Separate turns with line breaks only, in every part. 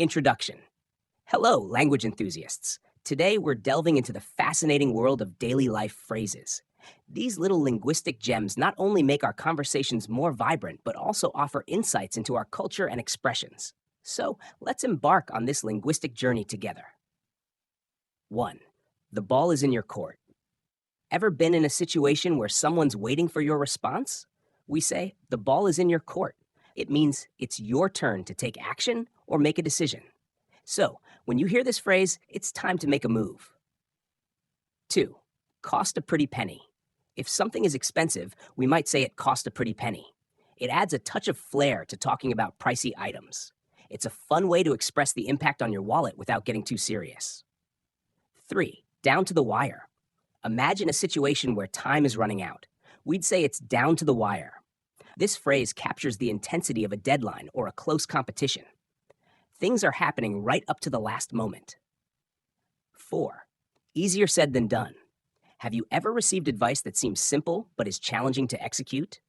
Introduction. Hello, language enthusiasts. Today we're delving into the fascinating world of daily life phrases. These little linguistic gems not only make our conversations more vibrant, but also offer insights into our culture and expressions. So let's embark on this linguistic journey together. 1. The ball is in your court. Ever been in a situation where someone's waiting for your response? We say, the ball is in your court. It means it's your turn to take action or make a decision. So, when you hear this phrase, it's time to make a move. 2. Cost a pretty penny. If something is expensive, we might say it cost a pretty penny. It adds a touch of flair to talking about pricey items. It's a fun way to express the impact on your wallet without getting too serious. 3. Down to the wire. Imagine a situation where time is running out. We'd say it's down to the wire. This phrase captures the intensity of a deadline or a close competition. Things are happening right up to the last moment. 4. Easier said than done. Have you ever received advice that seems simple but is challenging to execute?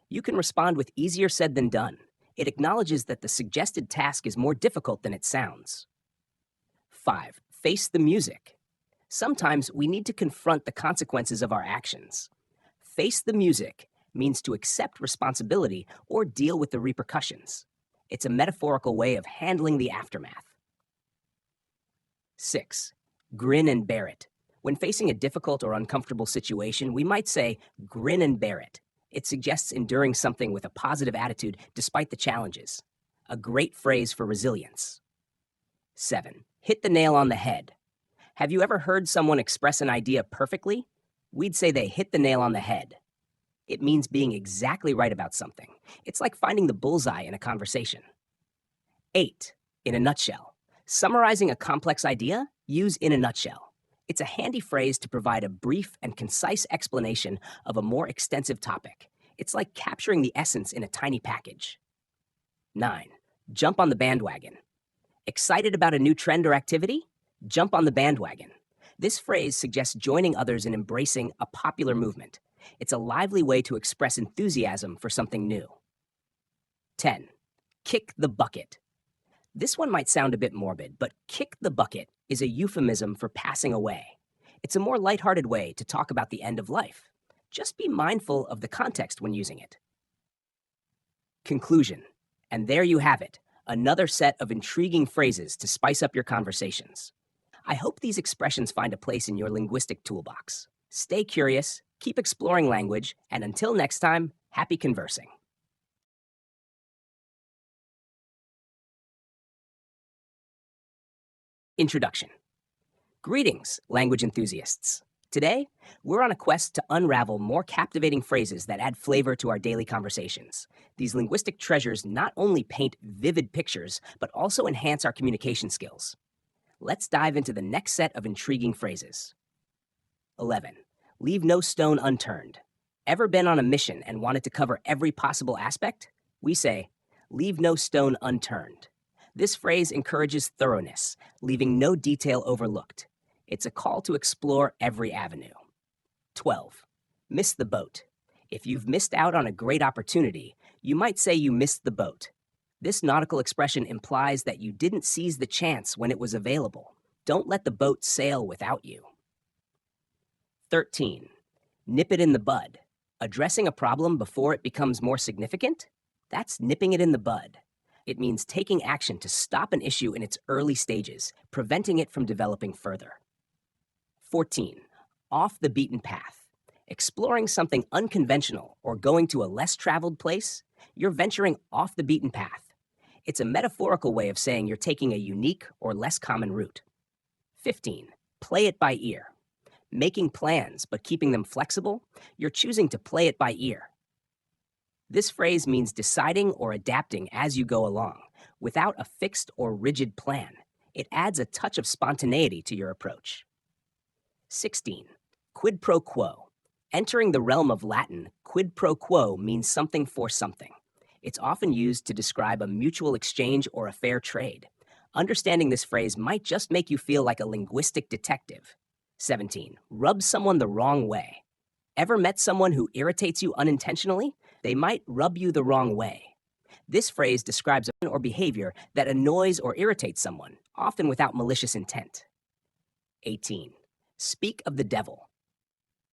You can respond with easier said than done. It acknowledges that the suggested task is more difficult than it sounds. 5. Face the music. Sometimes we need to confront the consequences of our actions. Face the music means to accept responsibility or deal with the repercussions. It's a metaphorical way of handling the aftermath. 6. Grin and bear it. When facing a difficult or uncomfortable situation, we might say, grin and bear it. It suggests enduring something with a positive attitude despite the challenges. A great phrase for resilience. 7. Hit the nail on the head. Have you ever heard someone express an idea perfectly? We'd say they hit the nail on the head. It means being exactly right about something. It's like finding the bullseye in a conversation. 8. In a nutshell. Summarizing a complex idea, use in a nutshell. It's a handy phrase to provide a brief and concise explanation of a more extensive topic. It's like capturing the essence in a tiny package. 9. Jump on the bandwagon. Excited about a new trend or activity? Jump on the bandwagon. This phrase suggests joining others in embracing a popular movement. It's a lively way to express enthusiasm for something new. 10. Kick the bucket. This one might sound a bit morbid, but kick the bucket is a euphemism for passing away. It's a more lighthearted way to talk about the end of life. Just be mindful of the context when using it. Conclusion. And there you have it, another set of intriguing phrases to spice up your conversations. I hope these expressions find a place in your linguistic toolbox. Stay curious, keep exploring language, and until next time, happy conversing. Introduction. Greetings, language enthusiasts. Today, we're on a quest to unravel more captivating phrases that add flavor to our daily conversations. These linguistic treasures not only paint vivid pictures, but also enhance our communication skills. Let's dive into the next set of intriguing phrases. 11. Leave no stone unturned. Ever been on a mission and wanted to cover every possible aspect? We say, leave no stone unturned. This phrase encourages thoroughness, leaving no detail overlooked. It's a call to explore every avenue. 12. Miss the boat. If you've missed out on a great opportunity, you might say you missed the boat. This nautical expression implies that you didn't seize the chance when it was available. Don't let the boat sail without you. 13. Nip it in the bud. Addressing a problem before it becomes more significant? That's nipping it in the bud. It means taking action to stop an issue in its early stages, preventing it from developing further. 14. Off the beaten path. Exploring something unconventional or going to a less traveled place, you're venturing off the beaten path. It's a metaphorical way of saying you're taking a unique or less common route. 15. Play it by ear. Making plans but keeping them flexible, you're choosing to play it by ear. This phrase means deciding or adapting as you go along, without a fixed or rigid plan. It adds a touch of spontaneity to your approach. 16. Quid pro quo. Entering the realm of Latin, quid pro quo means something for something. It's often used to describe a mutual exchange or a fair trade. Understanding this phrase might just make you feel like a linguistic detective. 17. Rub someone the wrong way. Ever met someone who irritates you unintentionally? They might rub you the wrong way. This phrase describes a or behavior that annoys or irritates someone, often without malicious intent. 18. Speak of the devil.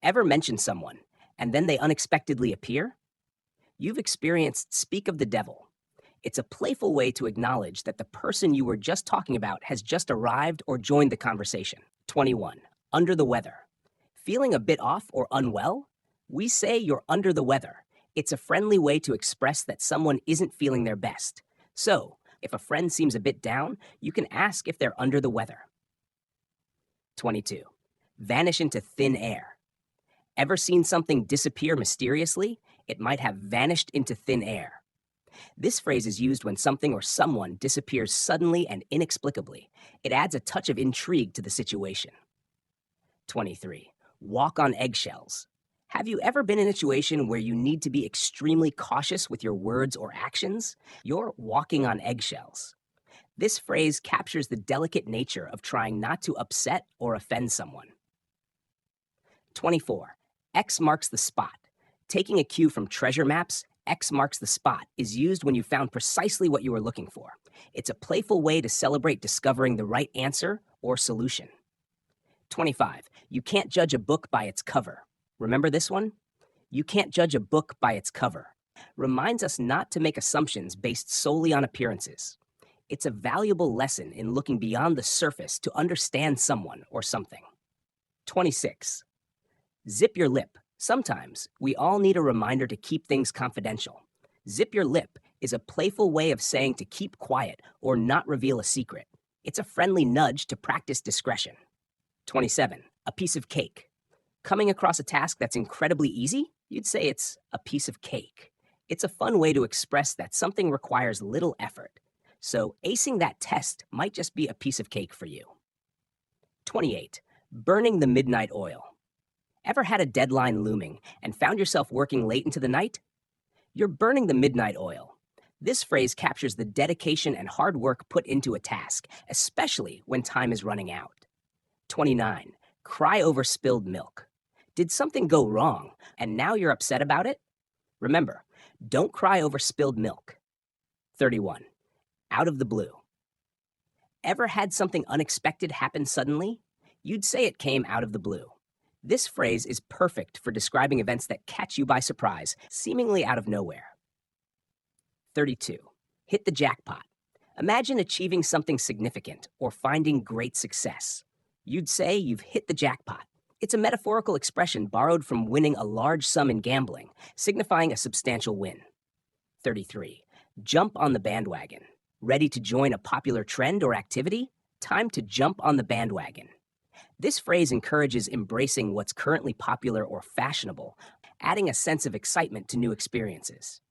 Ever mention someone, and then they unexpectedly appear? You've experienced speak of the devil. It's a playful way to acknowledge that the person you were just talking about has just arrived or joined the conversation. 21. Under the weather. Feeling a bit off or unwell? We say you're under the weather. It's a friendly way to express that someone isn't feeling their best. So, if a friend seems a bit down, you can ask if they're under the weather. 22. Vanish into thin air. Ever seen something disappear mysteriously? It might have vanished into thin air. This phrase is used when something or someone disappears suddenly and inexplicably. It adds a touch of intrigue to the situation. 23. Walk on eggshells. Have you ever been in a situation where you need to be extremely cautious with your words or actions? You're walking on eggshells. This phrase captures the delicate nature of trying not to upset or offend someone. 24. X marks the spot. Taking a cue from treasure maps, X marks the spot is used when you found precisely what you were looking for. It's a playful way to celebrate discovering the right answer or solution. 25. You can't judge a book by its cover. Remember this one? You can't judge a book by its cover. Reminds us not to make assumptions based solely on appearances. It's a valuable lesson in looking beyond the surface to understand someone or something. 26. Zip your lip. Sometimes we all need a reminder to keep things confidential. Zip your lip is a playful way of saying to keep quiet or not reveal a secret. It's a friendly nudge to practice discretion. 27. A piece of cake. Coming across a task that's incredibly easy? You'd say it's a piece of cake. It's a fun way to express that something requires little effort. So acing that test might just be a piece of cake for you. 28. Burning the midnight oil. Ever had a deadline looming and found yourself working late into the night? You're burning the midnight oil. This phrase captures the dedication and hard work put into a task, especially when time is running out. 29. Cry over spilled milk. Did something go wrong and now you're upset about it? Remember, don't cry over spilled milk. 31. Out of the blue. Ever had something unexpected happen suddenly? You'd say it came out of the blue. This phrase is perfect for describing events that catch you by surprise, seemingly out of nowhere. 32. Hit the jackpot. Imagine achieving something significant or finding great success. You'd say you've hit the jackpot. It's a metaphorical expression borrowed from winning a large sum in gambling, signifying a substantial win. 33. Jump on the bandwagon. Ready to join a popular trend or activity? Time to jump on the bandwagon. This phrase encourages embracing what's currently popular or fashionable, adding a sense of excitement to new experiences.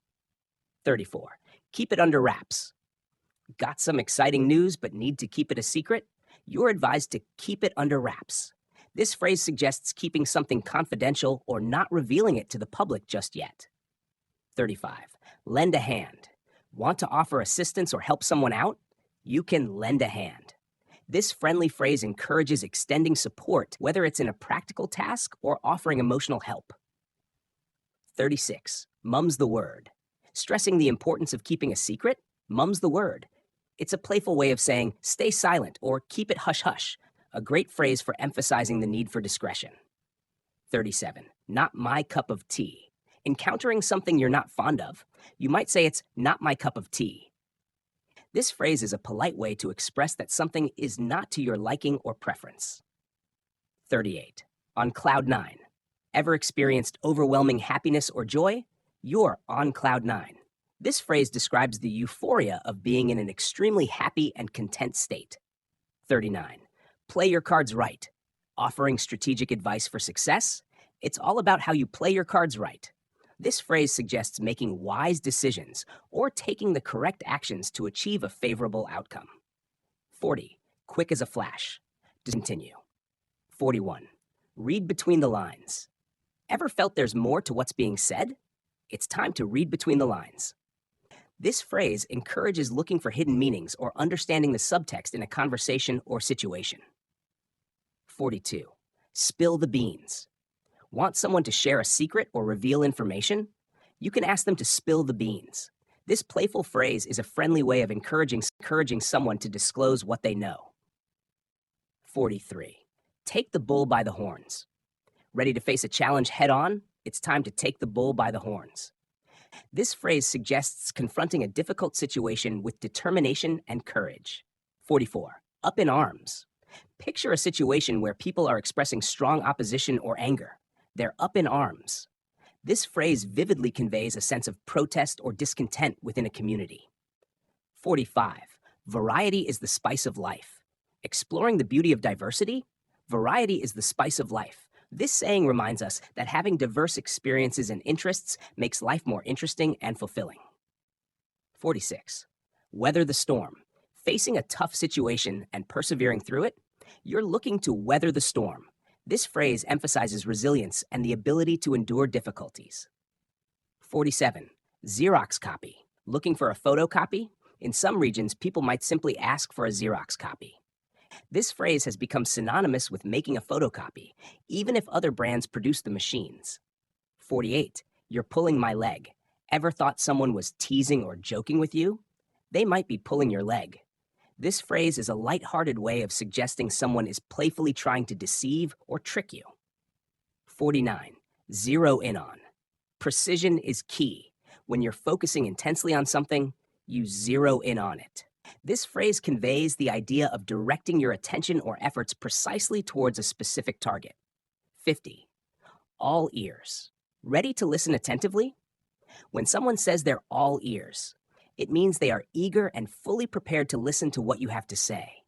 34. Keep it under wraps. Got some exciting news but need to keep it a secret? You're advised to keep it under wraps. This phrase suggests keeping something confidential or not revealing it to the public just yet. 35. Lend a hand. Want to offer assistance or help someone out? You can lend a hand. This friendly phrase encourages extending support, whether it's in a practical task or offering emotional help. 36. Mum's the word. Stressing the importance of keeping a secret? Mum's the word. It's a playful way of saying, stay silent or keep it hush-hush, a great phrase for emphasizing the need for discretion. 37. Not my cup of tea. Encountering something you're not fond of, you might say it's not my cup of tea. This phrase is a polite way to express that something is not to your liking or preference. 38. On cloud nine. Ever experienced overwhelming happiness or joy? You're on cloud nine. This phrase describes the euphoria of being in an extremely happy and content state. 39. Play your cards right. Offering strategic advice for success? It's all about how you play your cards right. This phrase suggests making wise decisions or taking the correct actions to achieve a favorable outcome. 40. Quick as a flash. Continue. 41. Read between the lines. Ever felt there's more to what's being said? It's time to read between the lines. This phrase encourages looking for hidden meanings or understanding the subtext in a conversation or situation. 42. Spill the beans. Want someone to share a secret or reveal information? You can ask them to spill the beans. This playful phrase is a friendly way of encouraging someone to disclose what they know. 43. Take the bull by the horns. Ready to face a challenge head on? It's time to take the bull by the horns. This phrase suggests confronting a difficult situation with determination and courage. 44. Up in arms. Picture a situation where people are expressing strong opposition or anger. They're up in arms. This phrase vividly conveys a sense of protest or discontent within a community. 45. Variety is the spice of life. Exploring the beauty of diversity? Variety is the spice of life. This saying reminds us that having diverse experiences and interests makes life more interesting and fulfilling. 46. Weather the storm. Facing a tough situation and persevering through it? You're looking to weather the storm. This phrase emphasizes resilience and the ability to endure difficulties. 47. Xerox copy. Looking for a photocopy? In some regions, people might simply ask for a Xerox copy. This phrase has become synonymous with making a photocopy, even if other brands produce the machines. 48. You're pulling my leg. Ever thought someone was teasing or joking with you? They might be pulling your leg. This phrase is a lighthearted way of suggesting someone is playfully trying to deceive or trick you. 49. Zero in on. Precision is key. When you're focusing intensely on something, you zero in on it. This phrase conveys the idea of directing your attention or efforts precisely towards a specific target. 50. All ears. Ready to listen attentively? When someone says they're all ears, it means they are eager and fully prepared to listen to what you have to say.